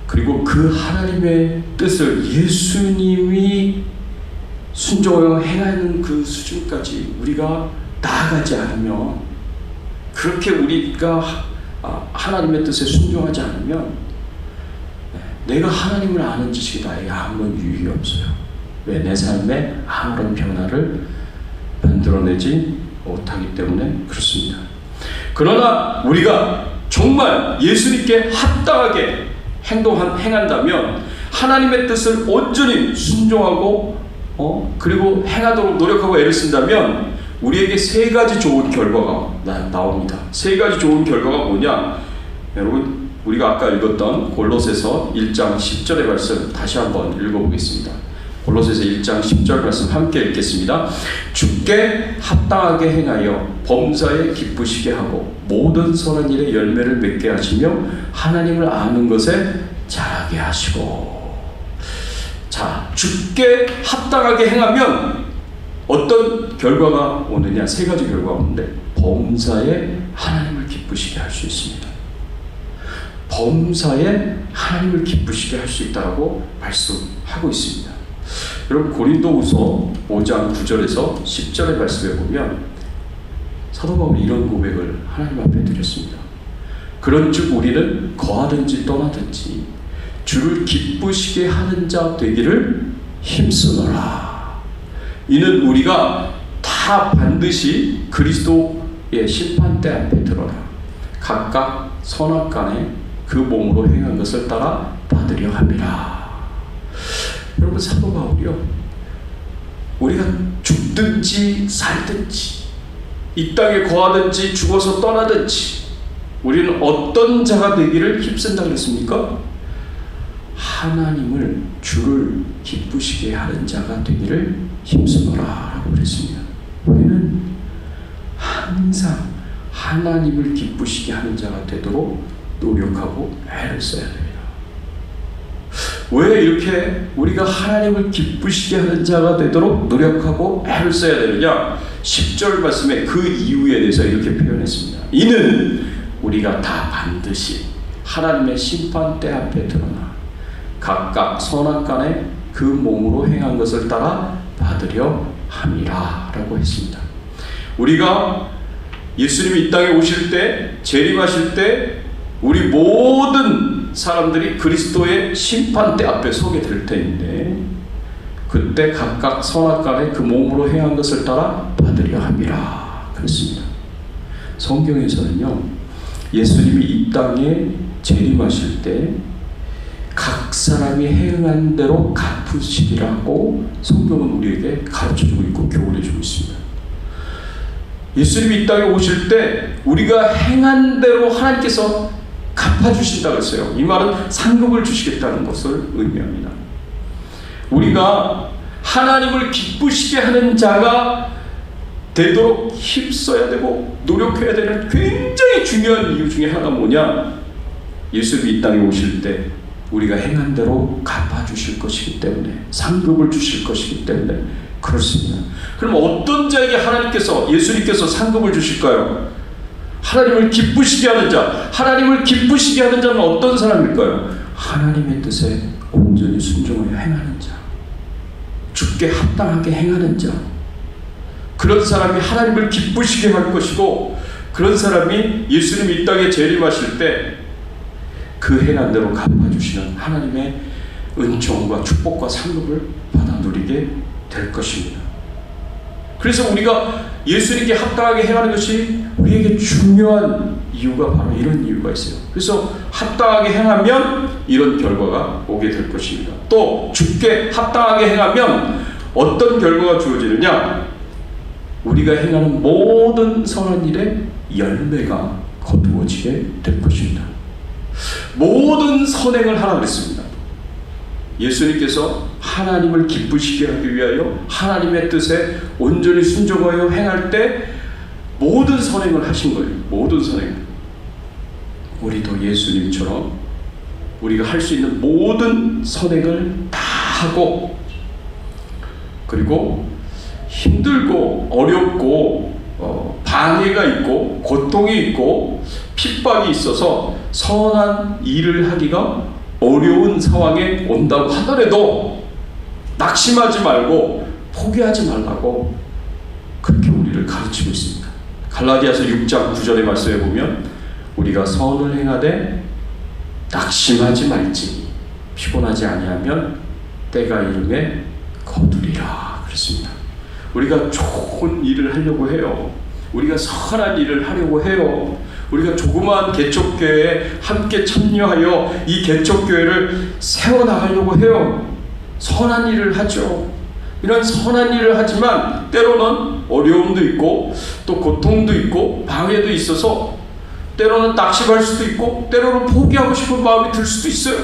그리고 그 하나님의 뜻을 예수님이 순종하여 행하는 그 수준까지 우리가 나아가지 않으면, 그렇게 우리가 하나님의 뜻에 순종하지 않으면 내가 하나님을 아는 지식이 나에게 아무런 유익이 없어요. 왜? 내 삶에 아무런 변화를 만들어내지 못하기 때문에 그렇습니다. 그러나 우리가 정말 예수님께 합당하게 행한다면, 하나님의 뜻을 온전히 순종하고 그리고 행하도록 노력하고 애를 쓴다면 우리에게 세 가지 좋은 결과가 나옵니다. 세 가지 좋은 결과가 뭐냐? 여러분, 우리가 아까 읽었던 골로새서 1장 10절의 말씀 다시 한번 읽어보겠습니다. 골로새서 1장 10절 말씀 함께 읽겠습니다. 주께 합당하게 행하여 범사에 기쁘시게 하고 모든 선한 일에 열매를 맺게 하시며 하나님을 아는 것에 자라게 하시고. 자, 주께 합당하게 행하면 어떤 결과가 오느냐? 세 가지 결과가 오는데, 범사에 하나님을 기쁘시게 할 수 있습니다. 범사에 하나님을 기쁘시게 할 수 있다고 말씀하고 있습니다. 여러분, 고린도후서 5장 9절에서 10절의 말씀에 보면 사도 바울이 이런 고백을 하나님 앞에 드렸습니다. 그런즉 우리는 거하든지 떠나든지 주를 기쁘시게 하는 자 되기를 힘쓰노라. 이는 우리가 다 반드시 그리스도의 심판대 앞에 드러나 각각 선악간에 그 몸으로 행한 것을 따라 받으려 함이라. 여러분, 사도 바울이요, 우리가 죽든지 살든지 이 땅에 거하든지 죽어서 떠나든지 우리는 어떤 자가 되기를 힘쓴다 그랬습니까? 하나님을, 주를 기쁘시게 하는 자가 되기를 힘쓰노라 라고 그랬습니다. 우리는 항상 하나님을 기쁘시게 하는 자가 되도록 노력하고 애를 써야 됩니다. 왜 이렇게 우리가 하나님을 기쁘시게 하는 자가 되도록 노력하고 애를 써야 되느냐? 10절 말씀에 그 이유에 대해서 이렇게 표현했습니다. 이는 우리가 다 반드시 하나님의 심판대 앞에 드러나 각각 선악간에 그 몸으로 행한 것을 따라 받으려 함이라 라고 했습니다. 우리가 예수님이 이 땅에 오실 때, 재림하실 때 우리 모든 사람들이 그리스도의 심판대 앞에 서게 될 텐데, 그때 각각 선악간에 그 몸으로 행한 것을 따라 받으려 함이라 그랬습니다. 성경에서는요, 예수님이 이 땅에 재림하실 때 각 사람이 행한 대로 갚으시리라고 성경은 우리에게 가르쳐주고 있고 교훈해주고 있습니다. 예수님이 이 땅에 오실 때 우리가 행한 대로 하나님께서 갚아주신다고 했어요. 이 말은 상급을 주시겠다는 것을 의미합니다. 우리가 하나님을 기쁘시게 하는 자가 되도록 힘써야 되고 노력해야 되는 굉장히 중요한 이유 중에 하나가 뭐냐? 예수님이 이 땅에 오실 때 우리가 행한 대로 갚아주실 것이기 때문에, 상급을 주실 것이기 때문에 그렇습니다. 그럼 어떤 자에게 하나님께서, 예수님께서 상급을 주실까요? 하나님을 기쁘시게 하는 자. 하나님을 기쁘시게 하는 자는 어떤 사람일까요? 하나님의 뜻에 온전히 순종하여 행하는 자, 주께 합당하게 행하는 자. 그런 사람이 하나님을 기쁘시게 할 것이고, 그런 사람이 예수님이 이 땅에 재림하실 때 그 행한 대로 갚아주시는 하나님의 은총과 축복과 상급을 받아 누리게 될 것입니다. 그래서 우리가 예수님께 합당하게 행하는 것이 우리에게 중요한 이유가 바로 이런 이유가 있어요. 그래서 합당하게 행하면 이런 결과가 오게 될 것입니다. 또 주께 합당하게 행하면 어떤 결과가 주어지느냐? 우리가 행하는 모든 선한 일에 열매가 거두어지게 될 것입니다. 모든 선행을 하라 그랬습니다. 예수님께서 하나님을 기쁘시게 하기 위하여 하나님의 뜻에 온전히 순종하여 행할 때 모든 선행을 하신 거예요. 모든 선행. 우리도 예수님처럼 우리가 할 수 있는 모든 선행을 다 하고, 그리고 힘들고 어렵고 방해가 있고 고통이 있고 핍박이 있어서 선한 일을 하기가 어려운 상황에 온다고 하더라도 낙심하지 말고 포기하지 말라고 그렇게 우리를 가르치고 있습니다. 갈라디아서 6장 9절의 말씀에 보면 우리가 선을 행하되 낙심하지 말지니 피곤하지 아니하면 때가 이름에 거두리라 그랬습니다. 우리가 좋은 일을 하려고 해요. 우리가 선한 일을 하려고 해요. 우리가 조그마한 개척교회에 함께 참여하여 이 개척교회를 세워나가려고 해요. 선한 일을 하죠. 이런 선한 일을 하지만 때로는 어려움도 있고 또 고통도 있고 방해도 있어서 때로는 낙심할 수도 있고 때로는 포기하고 싶은 마음이 들 수도 있어요.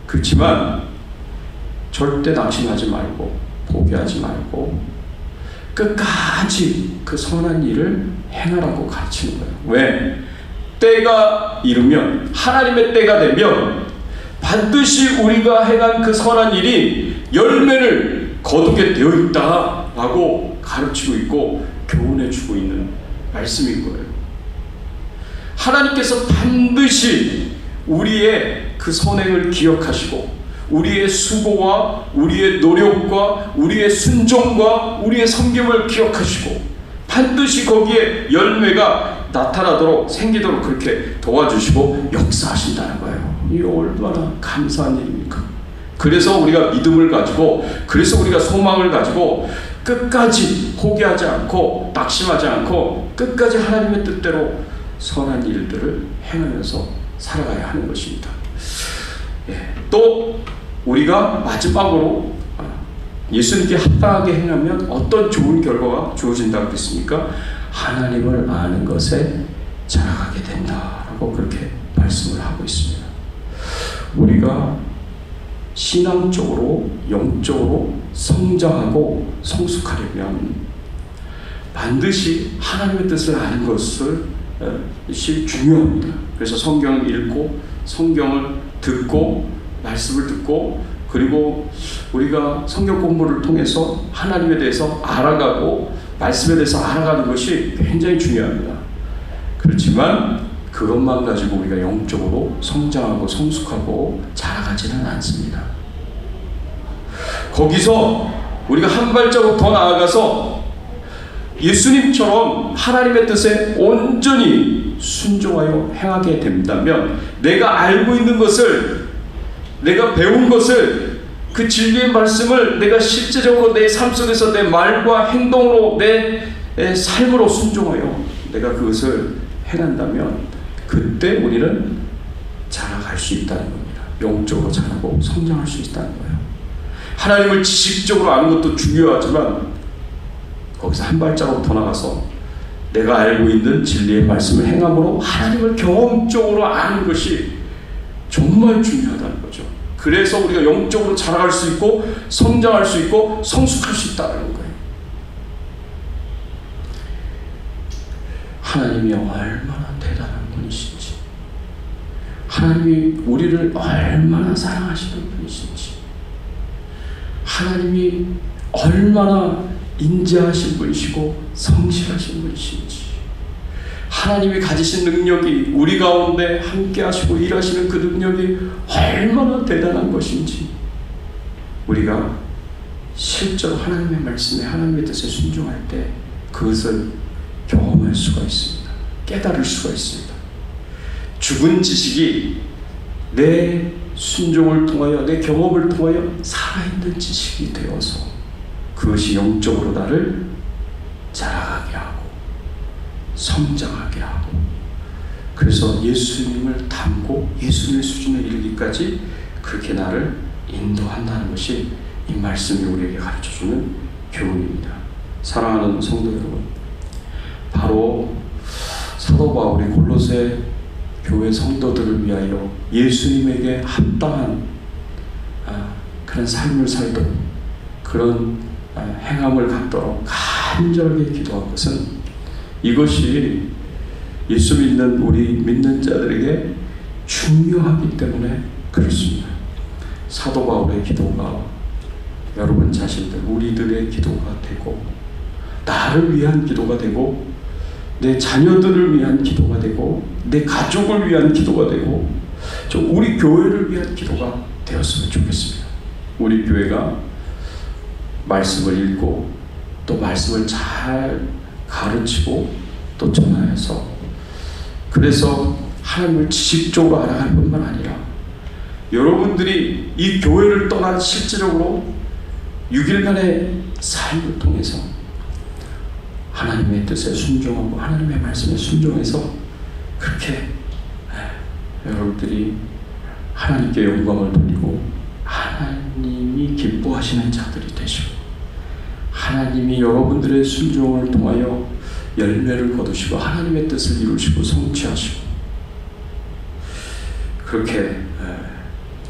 그렇지만 절대 낙심하지 말고 포기하지 말고 끝까지 그 선한 일을 행하라고 가르치는 거예요. 왜? 때가 이르면, 하나님의 때가 되면 반드시 우리가 행한 그 선한 일이 열매를 거두게 되어 있다라고 가르치고 있고 교훈해 주고 있는 말씀인 거예요. 하나님께서 반드시 우리의 그 선행을 기억하시고 우리의 수고와 우리의 노력과 우리의 순종과 우리의 섬김을 기억하시고 반드시 거기에 열매가 나타나도록 생기도록 그렇게 도와주시고 역사하신다는 거예요. 이 얼마나 감사한 일입니까? 그래서 우리가 믿음을 가지고, 그래서 우리가 소망을 가지고 끝까지 포기하지 않고 낙심하지 않고 끝까지 하나님의 뜻대로 선한 일들을 행하면서 살아가야 하는 것입니다. 또 우리가 마지막으로 예수님께 합당하게 행하면 어떤 좋은 결과가 주어진다고 그랬습니까? 하나님을 아는 것에 자라가게 된다라고 그렇게 말씀을 하고 있습니다. 우리가 신앙적으로 영적으로 성장하고 성숙하려면 반드시 하나님의 뜻을 아는 것이 중요합니다. 그래서 성경을 읽고 성경을 듣고 말씀을 듣고 그리고 우리가 성경 공부를 통해서 하나님에 대해서 알아가고 말씀에 대해서 알아가는 것이 굉장히 중요합니다. 그렇지만 그것만 가지고 우리가 영적으로 성장하고 성숙하고 자라가지는 않습니다. 거기서 우리가 한 발자국 더 나아가서 예수님처럼 하나님의 뜻에 온전히 순종하여 행하게 된다면 내가 알고 있는 것을, 내가 배운 것을, 그 진리의 말씀을 내가 실제적으로 내 삶 속에서 내 말과 행동으로 내 삶으로 순종하여 내가 그것을 행한다면 그때 우리는 자라갈 수 있다는 겁니다. 영적으로 자라고 성장할 수 있다는 거예요. 하나님을 지식적으로 아는 것도 중요하지만 거기서 한 발자국 더 나가서 내가 알고 있는 진리의 말씀을 행함으로 하나님을 경험적으로 아는 것이 정말 중요하다는 거죠. 그래서 우리가 영적으로 자라갈 수 있고 성장할 수 있고 성숙할 수 있다는 거예요. 하나님이 얼마나 대단한 분이신지, 하나님이 우리를 얼마나 사랑하시는 분이신지, 하나님이 얼마나 인자하신 분이시고 성실하신 분이신지, 하나님이 가지신 능력이 우리 가운데 함께 하시고 일하시는 그 능력이 얼마나 대단한 것인지 우리가 실제로 하나님의 말씀에, 하나님의 뜻에 순종할 때 그것을 경험할 수가 있습니다. 깨달을 수가 있습니다. 죽은 지식이 내 순종을 통하여, 내 경험을 통하여 살아있는 지식이 되어서 그것이 영적으로 나를 자라가게 하고 성장하게 하고, 그래서 예수님을 닮고 예수님의 수준에 이르기까지 그렇게 나를 인도한다는 것이 이 말씀이 우리에게 가르쳐주는 교훈입니다. 사랑하는 성도 여러분, 바로 사도 바울이 골로새 교회 성도들을 위하여 예수님에게 합당한 그런 삶을 살도록, 그런 행함을 갖도록 간절하게 기도한 것은, 이것이 예수 믿는 우리 믿는 자들에게 중요하기 때문에 그렇습니다. 사도 바울의 기도가 여러분 자신들, 우리들의 기도가 되고, 나를 위한 기도가 되고, 내 자녀들을 위한 기도가 되고, 내 가족을 위한 기도가 되고, 우리 교회를 위한 기도가 되었으면 좋겠습니다. 우리 교회가 말씀을 읽고 또 말씀을 잘 가르치고 또 전하여서, 그래서 하나님을 지식적으로 알아갈 뿐만 아니라 여러분들이 이 교회를 떠난 실질적으로 6일간의 삶을 통해서 하나님의 뜻에 순종하고 하나님의 말씀에 순종해서 그렇게 여러분들이 하나님께 영광을 돌리고 하나님이 기뻐하시는 자들이 되시고, 하나님이 여러분들의 순종을 통하여 열매를 거두시고 하나님의 뜻을 이루시고 성취하시고, 그렇게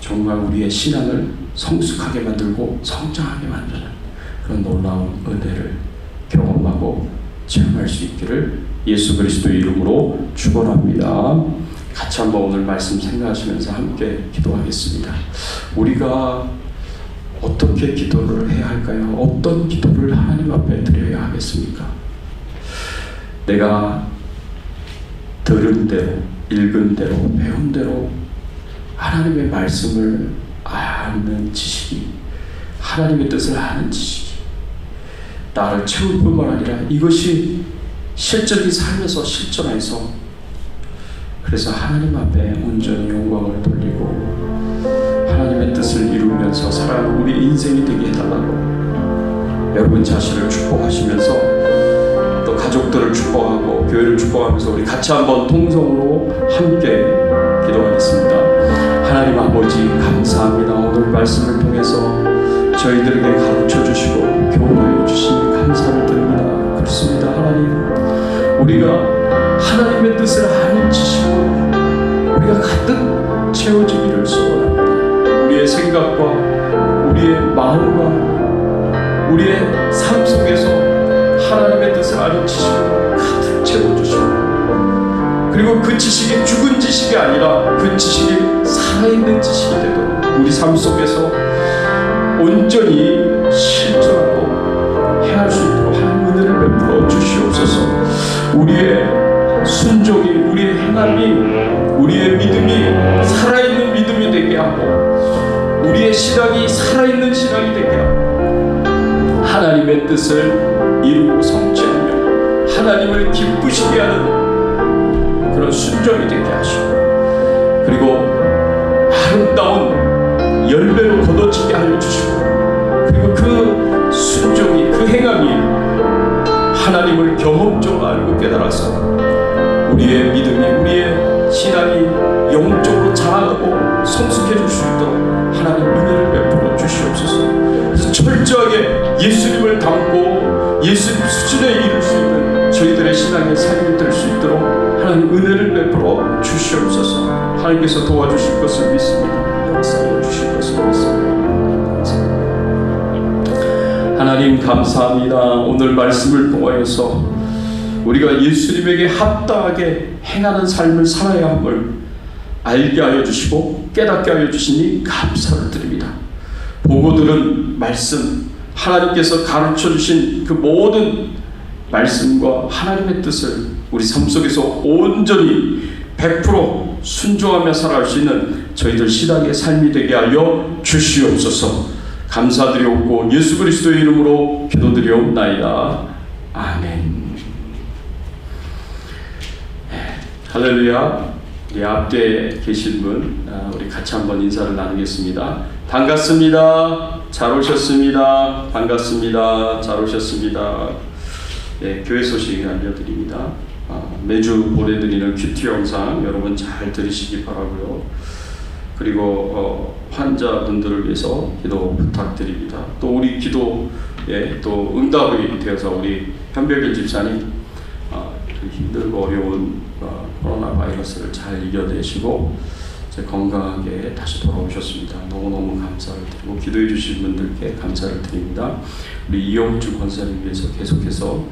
정말 우리의 신앙을 성숙하게 만들고 성장하게 만드는 그런 놀라운 은혜를 경험하고 체험할 수 있기를 예수 그리스도의 이름으로 축원합니다. 같이 한번 오늘 말씀 생각하시면서 함께 기도하겠습니다. 우리가 어떻게 기도를 해야 할까요? 어떤 기도를 하나님 앞에 드려야 하겠습니까? 내가 들은 대로, 읽은 대로, 배운 대로 하나님의 말씀을 아는 지식이, 하나님의 뜻을 아는 지식이 나를 채울 뿐만 아니라 이것이 실제적인 삶에서 실천해서, 그래서 하나님 앞에 온전히 영광을 돌리고 하나님의 뜻을 이루면서 살아가는 우리 인생이 되게 해달라고 여러분 자신을 축복하시면서 또 가족들을 축복하고 교회를 축복하면서 우리 같이 한번 통성으로 함께 기도하겠습니다. 하나님 아버지 감사합니다. 오늘 말씀을 통해서 저희들에게 가르쳐 주시고 교훈하여 주시니 감사를 드립니다. 그렇습니다. 하나님, 우리가 하나님의 뜻을 아는 지식으로 우리가 가득 채워지기를 소원합니다. 우리의 생각과 우리의 마음과 우리의 삶 속에서 하나님의 뜻을 아는 지식으로 가득 채워주시고, 그리고 그 지식이 죽은 지식이 아니라 그 지식이 살아있는 지식이 되도록 우리 삶 속에서 온전히 실천하고 행할 수 있도록 하나님 은혜를 베풀어 주시옵소서. 우리의 순종이, 우리의 행함이, 우리의 믿음이 살아있는 믿음이 되게 하고, 우리의 신앙이 살아있는 신앙이 되게 하고, 하나님의 뜻을 이루고 성취하며 하나님을 기쁘시게 하는 그런 순종이 되게 하시고, 그리고 아름다운 열매로 거둬지게 하여 주시고, 그리고 그 순종이, 그 행함이 하나님을 경험적으로 알고 깨달아서 우리의 믿음이, 우리의 신앙이 영적으로 자라고 성숙해질 수 있도록 하나님 은혜를 베풀어 주시옵소서. 그래서 철저하게 예수님을 닮고 예수님 수준에 이룰 수 있는 저희들의 신앙의 삶이 될 수 있도록 하나님 은혜를 베풀어 주시옵소서. 하나님께서 도와주실 것을 믿습니다. 역사해 주실 것을 믿습니다. 하나님 감사합니다. 오늘 말씀을 통하여서 우리가 예수님에게 합당하게 행하는 삶을 살아야 함을 알게 하여 주시고 깨닫게 하여 주시니 감사를 드립니다. 보고 들은 말씀, 하나님께서 가르쳐 주신 그 모든 말씀과 하나님의 뜻을 우리 삶 속에서 온전히 100% 순종하며 살아갈 수 있는 저희들 신앙의 삶이 되게 하여 주시옵소서. 감사드리옵고 예수 그리스도의 이름으로 기도드리옵나이다. 아멘. 할렐루야. 우리 앞에 계신 분, 우리 같이 한번 인사를 나누겠습니다. 반갑습니다. 잘 오셨습니다. 반갑습니다. 잘 오셨습니다. 네, 교회 소식 알려드립니다. 매주 보내드리는 큐티 영상 여러분 잘 들으시기 바라고요. 그리고 환자분들을 위해서 기도 부탁드립니다. 또 우리 기도에 또 응답이 되어서 우리 현백일 집사님 힘들고 어려운 코로나 바이러스를 잘 이겨내시고 이제 건강하게 다시 돌아오셨습니다. 너무너무 감사를 드리고 기도해 주신 분들께 감사를 드립니다. 우리 이영주 권사님 위해서 계속해서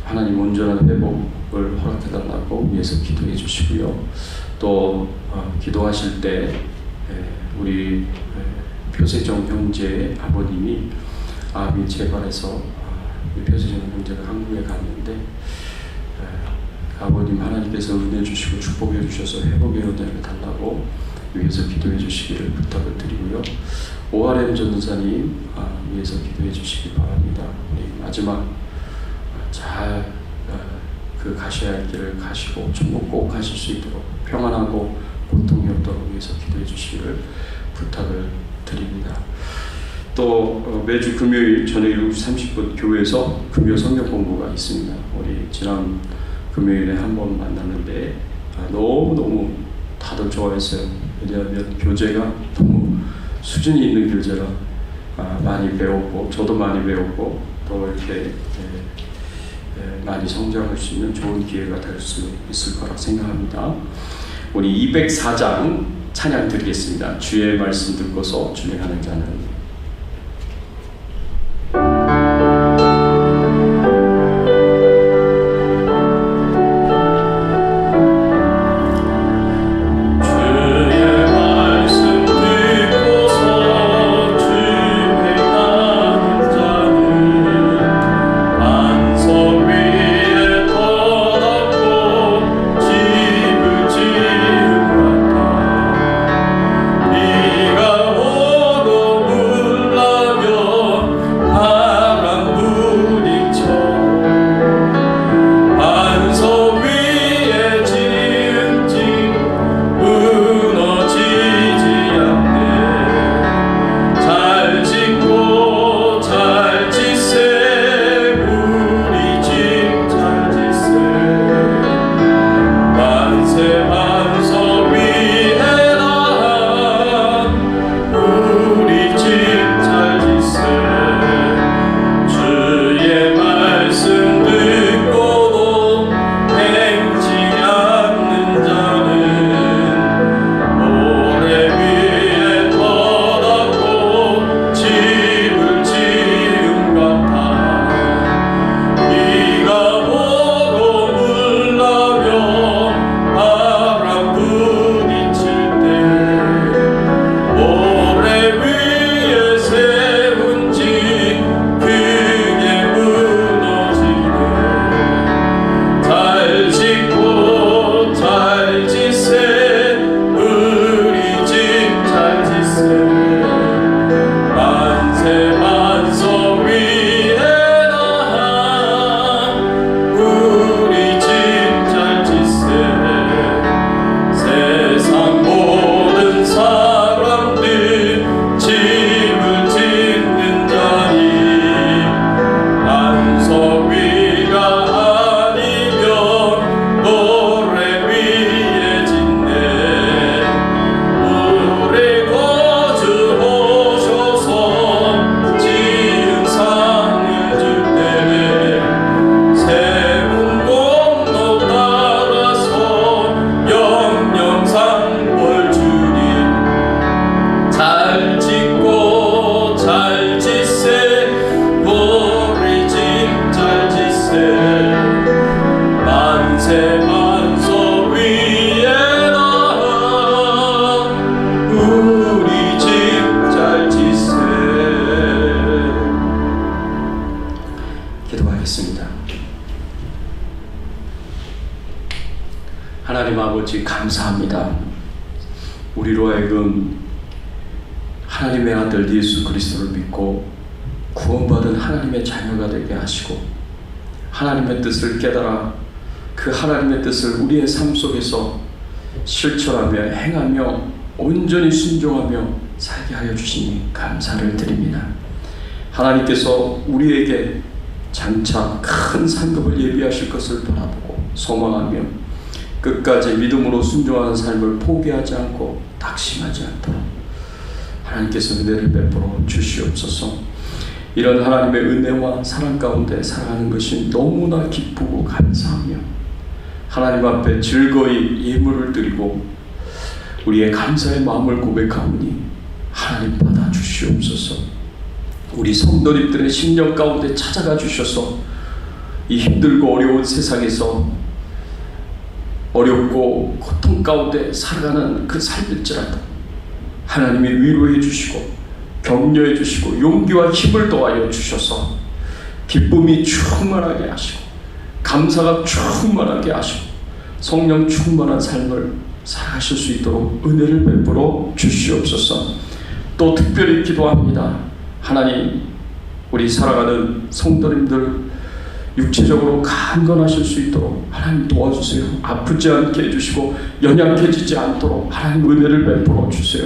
하나님 온전한 회복을 허락해달라고 위해서 기도해 주시고요. 또 기도하실 때 우리 표세정 형제의 아버님이 암이 재발해서 표세정 형제가 한국에 갔는데 아버님 하나님께서 은혜 주시고 축복해 주셔서 회복의 은혜를 달라고 위해서 기도해 주시기를 부탁을 드리고요. ORM 전도사님 위해서 기도해 주시기 바랍니다. 우리 마지막 잘 가셔야 할 길을 가시고 천국 꼭 가실 수 있도록 평안하고 고통이 없도록 위해서 기도해 주시기를 부탁을 드립니다. 또 매주 금요일 저녁 7시 30분 교회에서 금요 성경 공부가 있습니다. 우리 지난 금요일에 한 번 만났는데 너무너무 다들 좋아했어요. 왜냐하면 교재가 너무 수준이 있는 교재라 많이 배웠고 저도 많이 배웠고 또 이렇게 많이 성장할 수 있는 좋은 기회가 될 수 있을 거라 생각합니다. 우리 204장 찬양 드리겠습니다. 주의 말씀 듣고서 준행하는 자는 비가 오고 새 반석 위에다 우리 집 잘 지세. 기도하겠습니다. 하나님 아버지, 감사합니다. 우리로 하여금 하나님의 아들 예수 그리스도를 믿고 구원받은 하나님의 자녀가 되게 하시고, 하나님의 뜻을 깨달아 그 하나님의 뜻을 우리의 삶 속에서 실천하며 행하며 온전히 순종하며 살게 하여 주시니 감사를 드립니다. 하나님께서 우리에게 장차 큰 상급을 예비하실 것을 바라보고 소망하며 끝까지 믿음으로 순종하는 삶을 포기하지 않고 낙심하지 않도록 하나님께서 은혜를 베풀어 주시옵소서. 이런 하나님의 은혜와 사랑 가운데 살아가는 것이 너무나 기쁘고 감사하며 하나님 앞에 즐거이 예물을 드리고 우리의 감사의 마음을 고백하오니 하나님 받아 주시옵소서. 우리 성도님들의 심령 가운데 찾아가 주셔서 이 힘들고 어려운 세상에서 어렵고 고통 가운데 살아가는 그 삶일지라도 하나님이 위로해 주시고 격려해 주시고 용기와 힘을 더하여 주셔서 기쁨이 충만하게 하시고 감사가 충만하게 하시고 성령 충만한 삶을 살아가실 수 있도록 은혜를 베풀어 주시옵소서. 또 특별히 기도합니다. 하나님, 우리 살아가는 성도님들 육체적으로 강건하실 수 있도록 하나님 도와주세요. 아프지 않게 해주시고 연약해지지 않도록 하나님 은혜를 베풀어 주세요.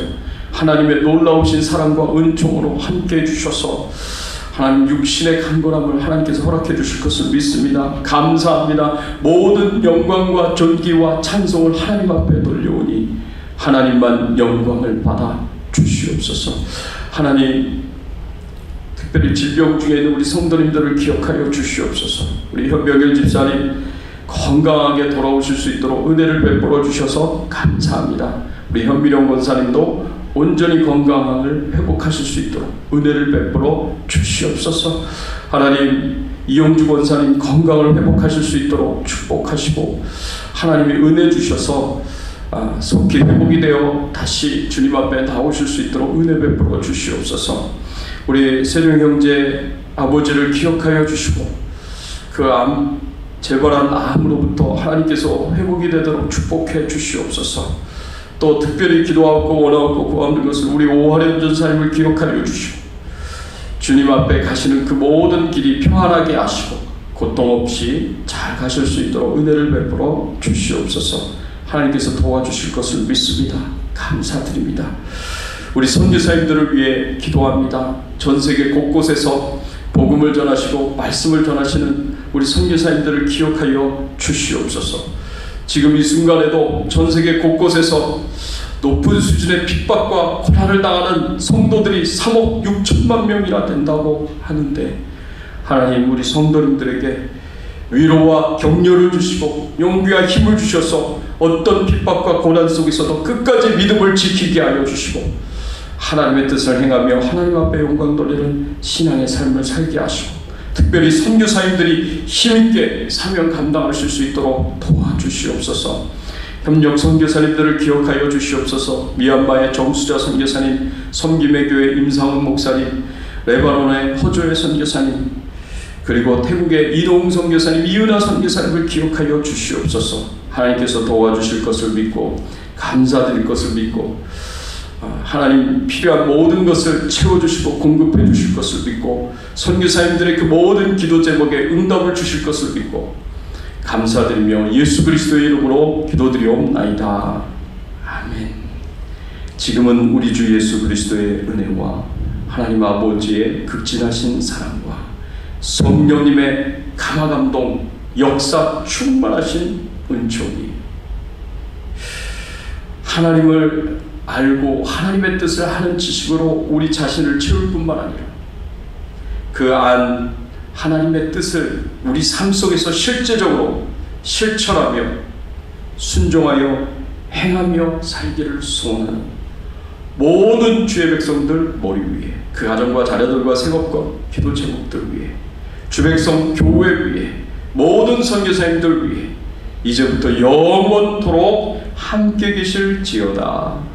하나님의 놀라우신 사랑과 은총으로 함께 해주셔서 하나님 육신의 강건함을 하나님께서 허락해 주실 것을 믿습니다. 감사합니다. 모든 영광과 존귀와 찬송을 하나님 앞에 돌려오니 하나님만 영광을 받아 주시옵소서. 하나님, 특별히 질병 중에 있는 우리 성도님들을 기억하여 주시옵소서. 우리 현명일 집사님 건강하게 돌아오실 수 있도록 은혜를 베풀어 주셔서 감사합니다. 우리 현미령 권사님도 온전히 건강을 회복하실 수 있도록 은혜를 베풀어 주시옵소서. 하나님, 이용주 권사님 건강을 회복하실 수 있도록 축복하시고 하나님이 은혜 주셔서 속히 회복이 되어 다시 주님 앞에 나오실 수 있도록 은혜 베풀어 주시옵소서. 우리 세령 형제 아버지를 기억하여 주시고 그 재발한 암으로부터 하나님께서 회복이 되도록 축복해 주시옵소서. 또 특별히 기도하고 원하고 구하는 것을 우리 오하련 전사님을 기억하여 주시고 주님 앞에 가시는 그 모든 길이 평안하게 하시고 고통 없이 잘 가실 수 있도록 은혜를 베풀어 주시옵소서. 하나님께서 도와주실 것을 믿습니다. 감사드립니다. 우리 선교사님들을 위해 기도합니다. 전 세계 곳곳에서 복음을 전하시고 말씀을 전하시는 우리 선교사님들을 기억하여 주시옵소서. 지금 이 순간에도 전 세계 곳곳에서 높은 수준의 핍박과 고난을 당하는 성도들이 3억 6천만 명이나 된다고 하는데 하나님, 우리 성도님들에게 위로와 격려를 주시고 용기와 힘을 주셔서 어떤 핍박과 고난 속에서도 끝까지 믿음을 지키게 하여 주시고 하나님의 뜻을 행하며 하나님 앞에 영광 돌리는 신앙의 삶을 살게 하시고 특별히 선교사님들이 힘있게 사명 감당하실 수 있도록 도와주시옵소서. 협력 선교사님들을 기억하여 주시옵소서. 미얀마의 정수자 선교사님, 섬김의 교회 임상훈 목사님, 레바논의 허조의 선교사님, 그리고 태국의 이동 선교사님, 이은하 선교사님을 기억하여 주시옵소서. 하나님께서 도와주실 것을 믿고 감사드릴 것을 믿고 하나님 필요한 모든 것을 채워주시고 공급해 주실 것을 믿고 선교사님들의 그 모든 기도 제목에 응답을 주실 것을 믿고 감사드리며 예수 그리스도의 이름으로 기도드리옵나이다. 아멘. 지금은 우리 주 예수 그리스도의 은혜와 하나님 아버지의 극진하신 사랑과 성령님의 감화감동 역사 충만하신 은총이 하나님을 알고 하나님의 뜻을 하는 지식으로 우리 자신을 채울 뿐만 아니라 그 안 하나님의 뜻을 우리 삶 속에서 실제적으로 실천하며 순종하여 행하며 살기를 소원하는 모든 주의 백성들 머리 위에 그 가정과 자녀들과 생업과 기도 제목들 위에 주 백성 교회 위에 모든 선교사님들 위해 이제부터 영원토록 함께 계실지어다.